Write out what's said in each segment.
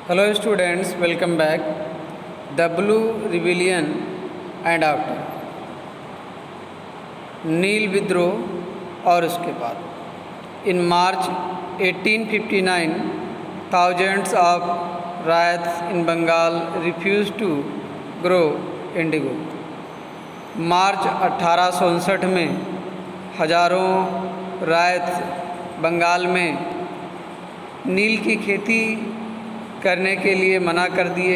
Hello students, welcome back. The Blue Rebellion and after नील विद्रोह और उसके बाद इन मार्च 1859 thousands of riots in Bengal refused to grow indigo. मार्च 1859 में हजारों रायत बंगाल में नील की खेती करने के लिए मना कर दिए।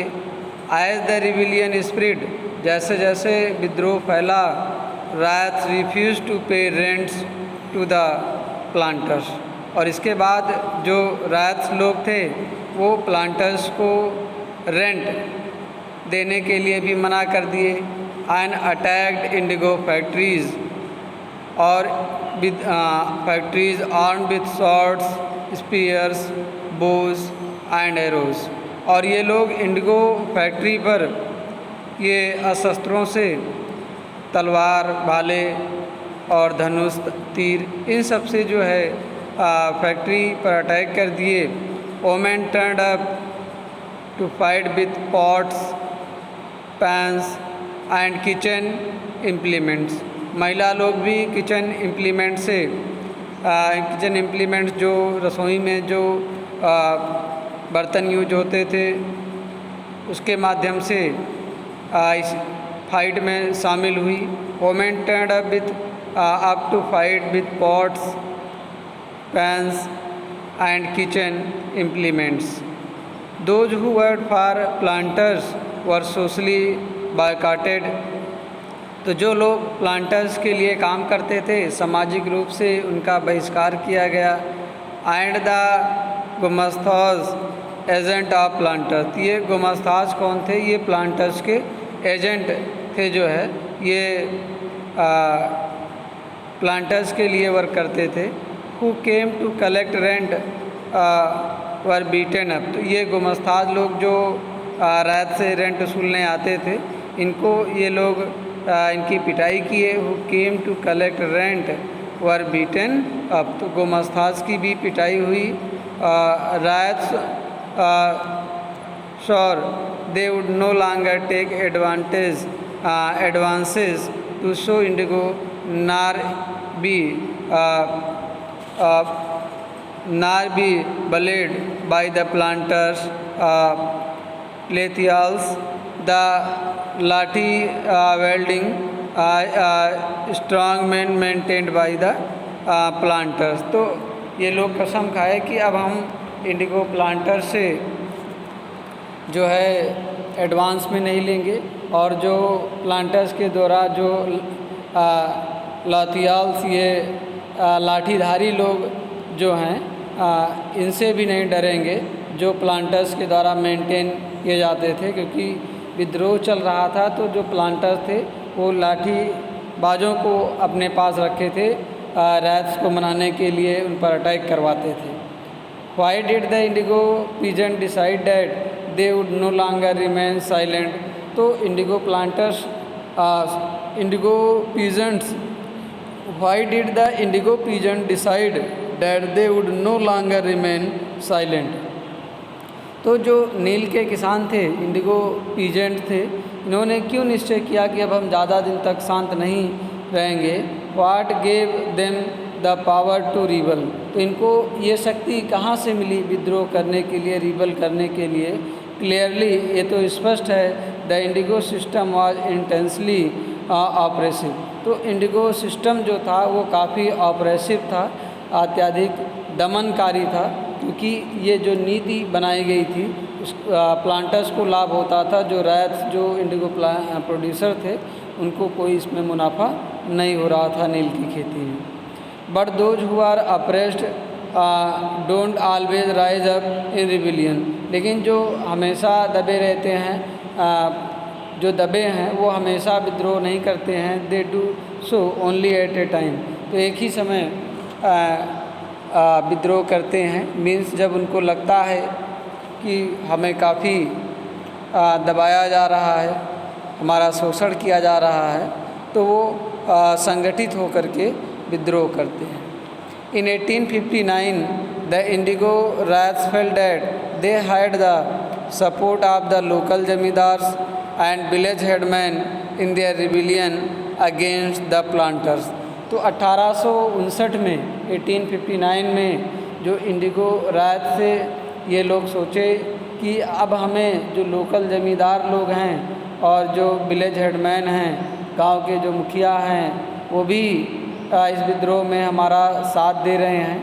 एज द रिविलियन स्प्रेड, जैसे जैसे विद्रोह फैला, रायट्स रिफ्यूज टू पे रेंट्स टू द प्लांटर्स, और इसके बाद जो रायट्स लोग थे वो प्लांटर्स को रेंट देने के लिए भी मना कर दिए। एंड अटैक्ड इंडिगो फैक्ट्रीज और factories armed with swords, spears, bows and arrows, और ये लोग इंडिगो फैक्ट्री पर ये अस्त्रों से तलवार, भाले और धनुष, तीर, इन सब से जो है फैक्ट्री पर अटैक कर दिए। Women turned up to fight with pots, pans and kitchen implements, महिला लोग भी किचन इम्प्लीमेंट से किचन इम्प्लीमेंट्स जो रसोई में जो बर्तन यूज होते थे उसके माध्यम से इस फाइट में शामिल हुई। Women turned up with up to fight with pots, pans and kitchen implements. Those who worked for planters were socially boycotted, तो जो लोग प्लांटर्स के लिए काम करते थे सामाजिक रूप से उनका बहिष्कार किया गया। And the gomasthas agent of planters, ये गुमास्ताज कौन थे? ये प्लांटर्स के एजेंट थे, जो है ये प्लांटर्स के लिए वर्क करते थे। Who came to collect rent were beaten up, तो ये गुमास्ताज लोग जो रात से रेंट वसूलने आते थे इनको ये लोग इनकी पिटाई किए। Who came to collect rent were beaten up, तो गुमास्ताज की भी पिटाई हुई। Ryots swore they would no longer take advances to sow indigo nor be bullied by the planters lathiyals, the lathi wielding strong man maintained by the planters. तो ये लोग कसम खाए कि अब हम इंडिगो प्लांटर से जो है एडवांस में नहीं लेंगे, और जो प्लांटर्स के द्वारा जो लाथियाल्स, ये लाठीधारी लोग जो हैं इनसे भी नहीं डरेंगे जो प्लांटर्स के द्वारा मेंटेन किए जाते थे, क्योंकि विद्रोह चल रहा था तो जो प्लांटर्स थे वो लाठी बाजों को अपने पास रखे थे, रायट्स को मनाने के लिए उन पर अटैक करवाते थे। Why did the indigo peasant decide that they would no longer remain silent, तो indigo planters indigo peasants, why did the indigo peasant decide that they would no longer remain silent, तो जो नील के किसान थे, Indigo peasant थे, इन्होंने क्यों निश्चय किया कि अब हम ज़्यादा दिन तक शांत नहीं रहेंगे। What gave them the power to rebel, तो इनको ये शक्ति कहाँ से मिली विद्रोह करने के लिए, रिबल करने के लिए? क्लियरली, ये तो स्पष्ट है, the Indigo system was intensely oppressive, तो इंडिगो सिस्टम जो था वो काफ़ी ऑपरेसिव था, अत्यधिक दमनकारी था, क्योंकि ये जो नीति बनाई गई थी उस प्लांटर्स को लाभ होता था, जो रायट्स जो इंडिगो प्रोड्यूसर थे उनको कोई इसमें मुनाफा नहीं हो रहा था नील की खेती में। But those who are oppressed don't always rise up in rebellion, लेकिन जो हमेशा दबे रहते हैं, जो दबे हैं वो हमेशा विद्रोह नहीं करते हैं। They do so only at a time, तो एक ही समय विद्रोह करते हैं। मीन्स जब उनको लगता है कि हमें काफ़ी दबाया जा रहा है, हमारा शोषण किया जा रहा है, तो वो संगठित होकर के विद्रोह करते हैं। In 1859, the Indigo riots felt that they had the support of the local jamidars and village headmen in their rebellion against the planters। तो 1859 में 1859 में जो इंडिगो रायत से ये लोग सोचे कि अब हमें जो लोकल ज़मींदार लोग हैं और जो विलेज हेडमैन हैं, गांव के जो मुखिया हैं, वो भी इस विद्रोह में हमारा साथ दे रहे हैं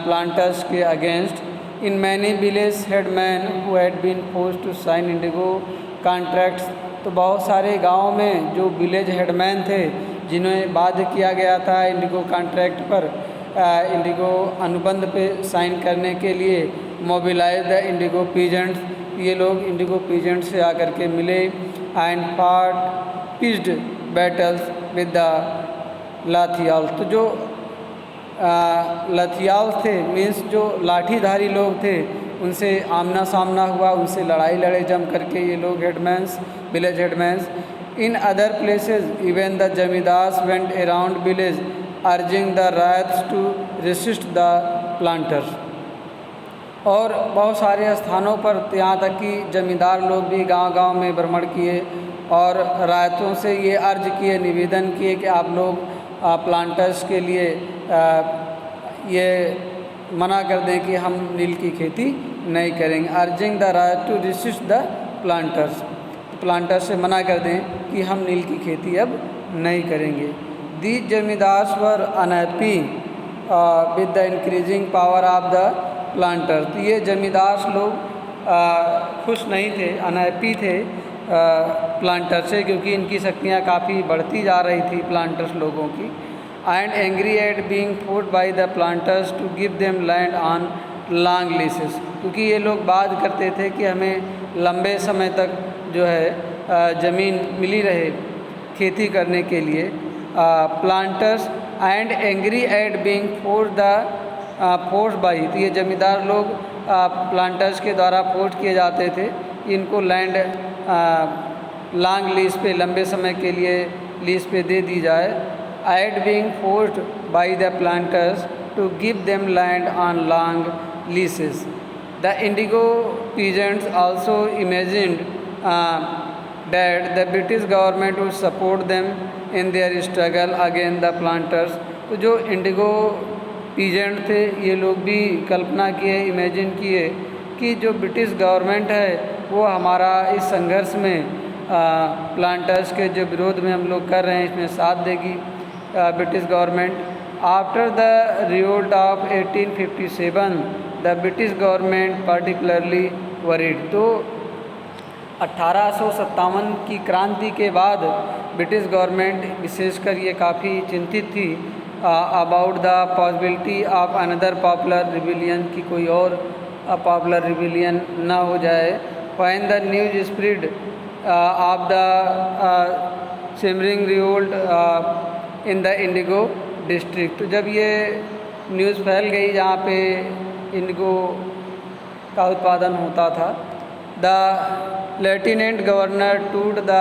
प्लांटर्स के against. In many village headman who had been forced to sign indigo contracts. तो बहुत सारे गाँव में जो विलेज हेडमैन थे जिन्हें बाध्य किया गया था इंडिगो कॉन्ट्रैक्ट पर, इंडिगो अनुबंध पे साइन करने के लिए, मोबिलाइज द इंडिगो पीजेंट्स। ये लोग इंडिगो पीजेंट से आकर के मिले एंड फाट पिच्ड बैटल्स विद द लाथियाल। तो जो लाथियाल थे मीन्स जो लाठीधारी लोग थे, उनसे आमना सामना हुआ, उनसे लड़ाई लड़े जम करके ये लोग headmen, village headmen. In other places even the zamindars went around village urging the ryots to resist the planters. और बहुत सारे स्थानों पर यहाँ तक कि जमींदार लोग भी गांव-गांव में भ्रमण किए और रायतों से ये अर्ज किए, निवेदन किए कि आप लोग प्लांटर्स के लिए ये मना कर दें कि हम नील की खेती नहीं करेंगे। Urging the ryot to resist the planters, planters से मना कर दें कि हम नील की खेती अब नहीं करेंगे। These zamindars were unhappy with the increasing power of the planter. तो ये जमींदार लोग खुश नहीं थे, अनहैप्पी थे प्लांटर से, क्योंकि इनकी शक्तियाँ काफ़ी बढ़ती जा रही थी प्लांटर्स लोगों की। And angry at being forced by the planters to give them land on long leases. क्योंकि ये लोग बात करते थे कि हमें लंबे समय तक जो है ज़मीन मिली रहे खेती करने के लिए। Planters and angry at being force by. तो ये ज़मींदार लोग प्लांटर्स के द्वारा फोर्स किए जाते थे, इनको लैंड लॉन्ग लीज पे, लंबे समय के लिए लीज पे दे दी जाए। At being forced by the planters to give them land on long leases. The indigo peasants also imagined that the British government would support them in their struggle against the planters। तो जो Indigo peasant थे ये लोग भी कल्पना किए, imagine किए कि जो ब्रिटिश गवर्नमेंट है वो हमारा इस संघर्ष में प्लांटर्स के जो विरोध में हम लोग कर रहे हैं इसमें साथ देगी British government. After the revolt of 1857 the British government particularly worried. तो 1857 की क्रांति के बाद ब्रिटिश गवर्नमेंट विशेषकर ये काफ़ी चिंतित थी about the possibility of another popular rebellion, की कोई और पॉपुलर रिबिलियन ना हो जाए। When the news spread of the simmering revolt in the indigo district. तो जब ये न्यूज़ फैल गई जहाँ पे इंडिगो का उत्पादन होता था, the lieutenant governor toured the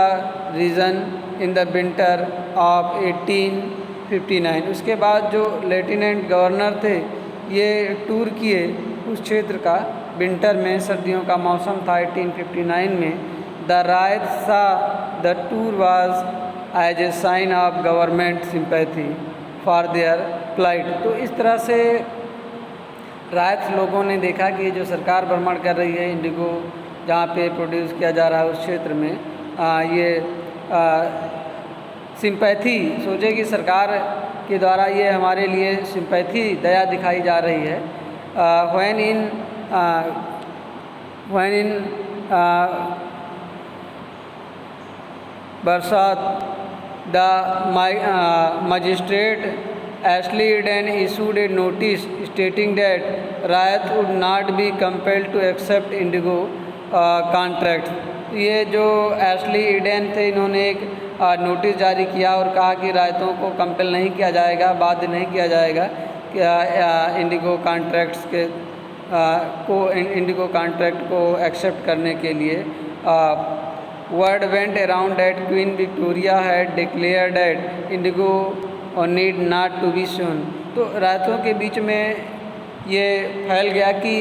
region in the winter of 1859। उसके बाद जो लेफ्टिनेंट गवर्नर थे ये टूर किए उस क्षेत्र का, विंटर में, सर्दियों का मौसम था 1859 में। The ryot saw the tour was as a sign of government sympathy for their plight. तो इस तरह से रायत लोगों ने देखा कि जो सरकार भ्रमण कर रही है इंडिगो जहाँ पे प्रोड्यूस किया जा रहा है उस क्षेत्र में, ये सिंपैथी सोचे कि सरकार के द्वारा ये हमारे लिए सिंपैथी, दया दिखाई जा रही है। व्हेन इन बरसात the magistrate Ashley Eden issued a notice stating that Rayat would not be compelled to accept Indigo contract। ये जो एशली ईडन थे इन्होंने एक नोटिस जारी किया और कहा कि रायतों को कंपेल नहीं किया जाएगा, बाध्य नहीं किया जाएगा कि इंडिगो कॉन्ट्रैक्ट्स के इंडिगो कॉन्ट्रैक्ट को एक्सेप्ट करने के लिए। Word went around that Queen Victoria had declared that indigo और need not to be sown. तो रायतों के बीच में ये फैल गया कि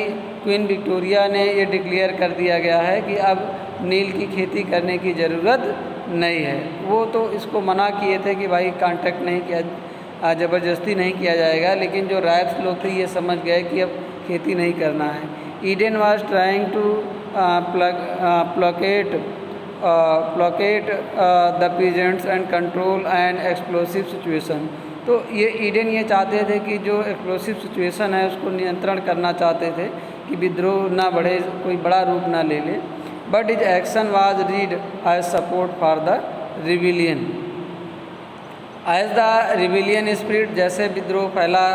क्वीन विक्टोरिया ने ये डिक्लेयर कर दिया गया है कि अब नील की खेती करने की ज़रूरत नहीं है। वो तो इसको मना किए थे कि भाई कॉन्ट्रैक्ट नहीं किया, ज़बरदस्ती नहीं किया जाएगा, लेकिन जो राइट्स लोग थे ये समझ गए कि अब खेती नहीं करना है। Eden was trying to placate the peasants and control and explosive situation. तो ये ईडन ये चाहते थे कि जो एक्सप्लोसिव सिचुएशन है उसको नियंत्रण करना चाहते थे कि विद्रोह ना बढ़े, कोई बड़ा रूप ना ले ले। But this action was read as support for the rebellion. As the rebellion spread, जैसे विद्रोह फैला,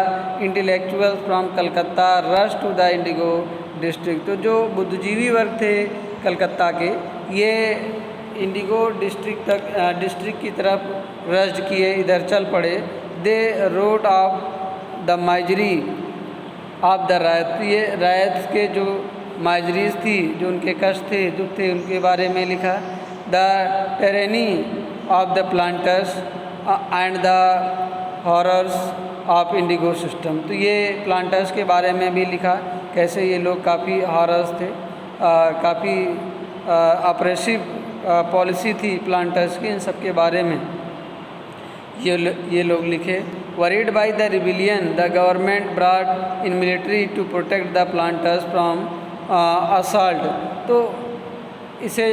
intellectuals from Calcutta rush to the indigo district. तो जो बुद्धिजीवी वर्ग थे कलकत्ता के, ये इंडिगो डिस्ट्रिक्ट की तरफ रश किए, इधर चल पड़े। They wrote of the misery of the ryot. ये रायत के जो माइजरीज थी, जो उनके कष्ट थे, दुख थे, उनके बारे में लिखा। The tyranny of the planters and the horrors of Indigo system. तो ये प्लांटर्स के बारे में भी लिखा, कैसे ये लोग काफ़ी हॉरर्स थे, काफ़ी ऑपरेसिव पॉलिसी थी प्लांटर्स की, इन सब के बारे में ये लोग लिखे। Worried by the rebellion the government brought in military to protect the planters from assault. तो इसे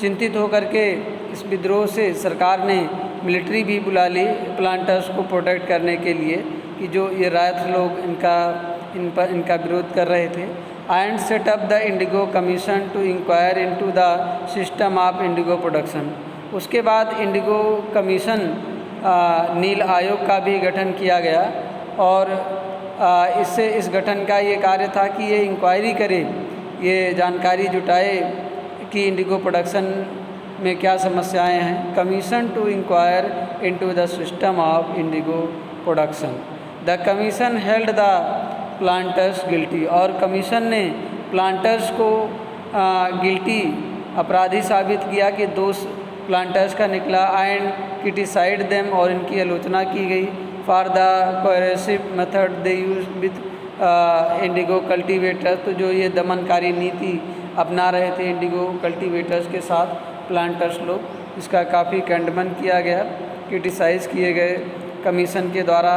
चिंतित होकर के इस विद्रोह से सरकार ने मिलिट्री भी बुला ली प्लांटर्स को प्रोटेक्ट करने के लिए, कि जो ये रायत लोग इनका विरोध कर रहे थे। And set up the indigo commission to inquire into the system of indigo production. उसके बाद इंडिगो कमीशन नील आयोग का भी गठन किया गया, और इससे इस गठन का ये कार्य था कि ये इंक्वायरी करे, ये जानकारी जुटाए कि इंडिगो प्रोडक्शन में क्या समस्याएं हैं। Commission to inquire into the system of indigo production. The commission held the planters guilty. और कमीशन ने प्लांटर्स को गिल्टी, अपराधी साबित किया कि दोष प्लांटर्स का निकला। एंड क्रिटिसाइड देम, और इनकी आलोचना की गई। For the coercive method they use with indigo cultivators. तो जो ये दमनकारी नीति अपना रहे थे इंडिगो कल्टीवेटर्स के साथ प्लांटर्स लोग, इसका काफ़ी कंडमन किया गया, क्रिटिसाइज़ किए गए। कमीशन के द्वारा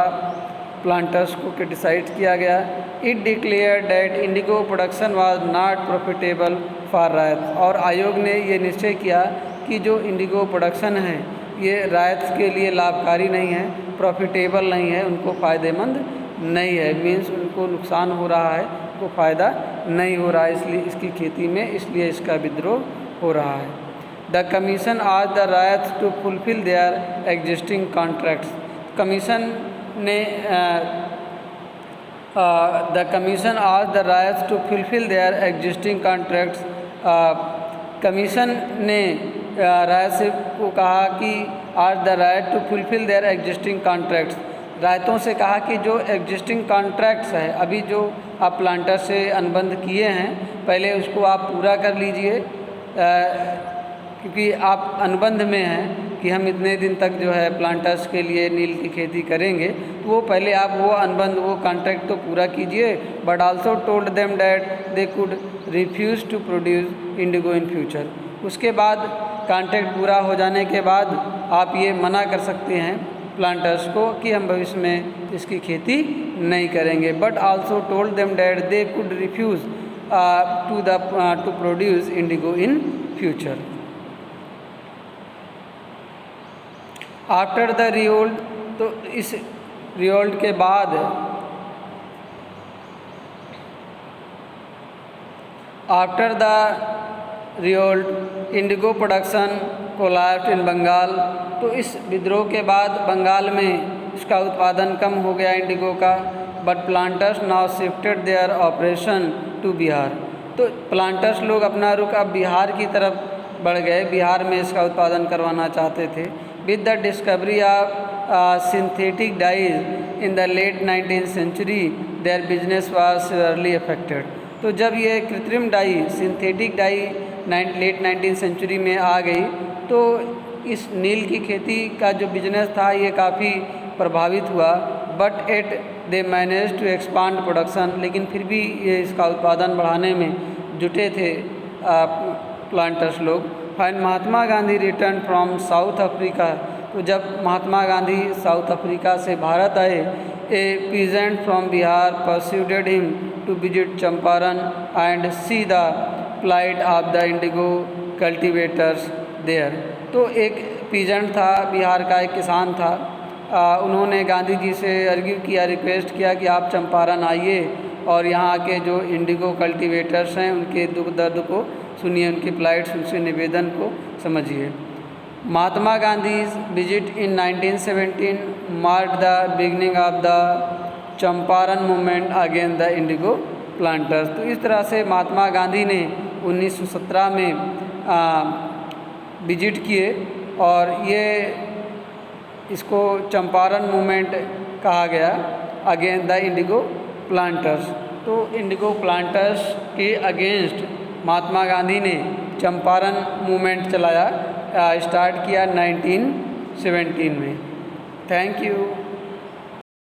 प्लांटर्स को क्रिटिसाइज किया गया। It declare that indigo production was not profitable for ryot. और आयोग ने ये निश्चय किया कि जो इंडिगो प्रोडक्शन है ये रायत के लिए लाभकारी नहीं है, प्रॉफिटेबल नहीं है, उनको फ़ायदेमंद नहीं है, मीन्स उनको नुकसान हो रहा है, उनको फ़ायदा नहीं हो रहा है इसलिए इसकी खेती में, इसलिए इसका विद्रोह हो रहा है। द कमीशन आज the ryot to fulfil their existing contracts. Commission ने द कमीशन आज the ryot to fulfil their existing contracts. Commission ने रायत को कहा कि आज the right to fulfil their existing contracts. रायतों से कहा कि जो एग्जिस्टिंग कॉन्ट्रैक्ट्स है, अभी जो आप प्लांटर से अनुबंध किए हैं, पहले उसको आप पूरा कर लीजिए, क्योंकि आप अनुबंध में हैं कि हम इतने दिन तक जो है प्लांटर्स के लिए नील की खेती करेंगे, तो वो पहले आप वो अनुबंध, वो कॉन्ट्रैक्ट तो पूरा कीजिए। But also told them that they could refuse to produce indigo in future. उसके बाद कॉन्ट्रैक्ट पूरा हो जाने के बाद आप ये मना कर सकते हैं प्लांटर्स को कि हम भविष्य में इसकी खेती नहीं करेंगे। But also told them that they could refuse to produce indigo in future. After the revolt, तो इस रिवोल्ट के बाद after the revolt indigo production collapsed in Bengal. तो इस विद्रोह के बाद बंगाल में इसका उत्पादन कम हो गया इंडिगो का। But planters now shifted their operation to Bihar. तो प्लांटर्स लोग अपना रुख अब बिहार की तरफ बढ़ गए, बिहार में इसका उत्पादन करवाना चाहते थे। With the discovery of synthetic dyes in the late 19th century their business was severely affected. तो जब ये कृत्रिम dye, synthetic dye late 19th century में आ गई, तो इस नील की खेती का जो बिजनेस था ये काफ़ी प्रभावित हुआ। But yet they manage to expand production, लेकिन फिर भी ये इसका उत्पादन बढ़ाने में जुटे थे प्लांटर्स लोग। Fine Mahatma Gandhi return from South Africa, तो जब महात्मा गांधी साउथ अफ्रीका से भारत आए, a peasant from Bihar persuaded him to visit Champaran and see the plight of the indigo cultivators there. तो एक पीजेंट था, बिहार का एक किसान था, उन्होंने गांधी जी से अर्ग्यू किया, रिक्वेस्ट किया कि आप चंपारण आइए और यहाँ के जो इंडिगो कल्टिवेटर्स हैं उनके दुख दर्द को सुनिए, उनकी प्लाइट्स, उनसे निवेदन को समझिए। Mahatma Gandhi visit in 1917 mark the beginning of the Champaran movement against the indigo planters. तो इस तरह से महात्मा गांधी ने 1917 में विजिट किए और ये इसको चंपारण मूवमेंट कहा गया अगेंस्ट द इंडिगो प्लांटर्स। तो इंडिगो प्लांटर्स के अगेंस्ट महात्मा गांधी ने चंपारण मूवमेंट चलाया, स्टार्ट किया 1917 में। Thank you.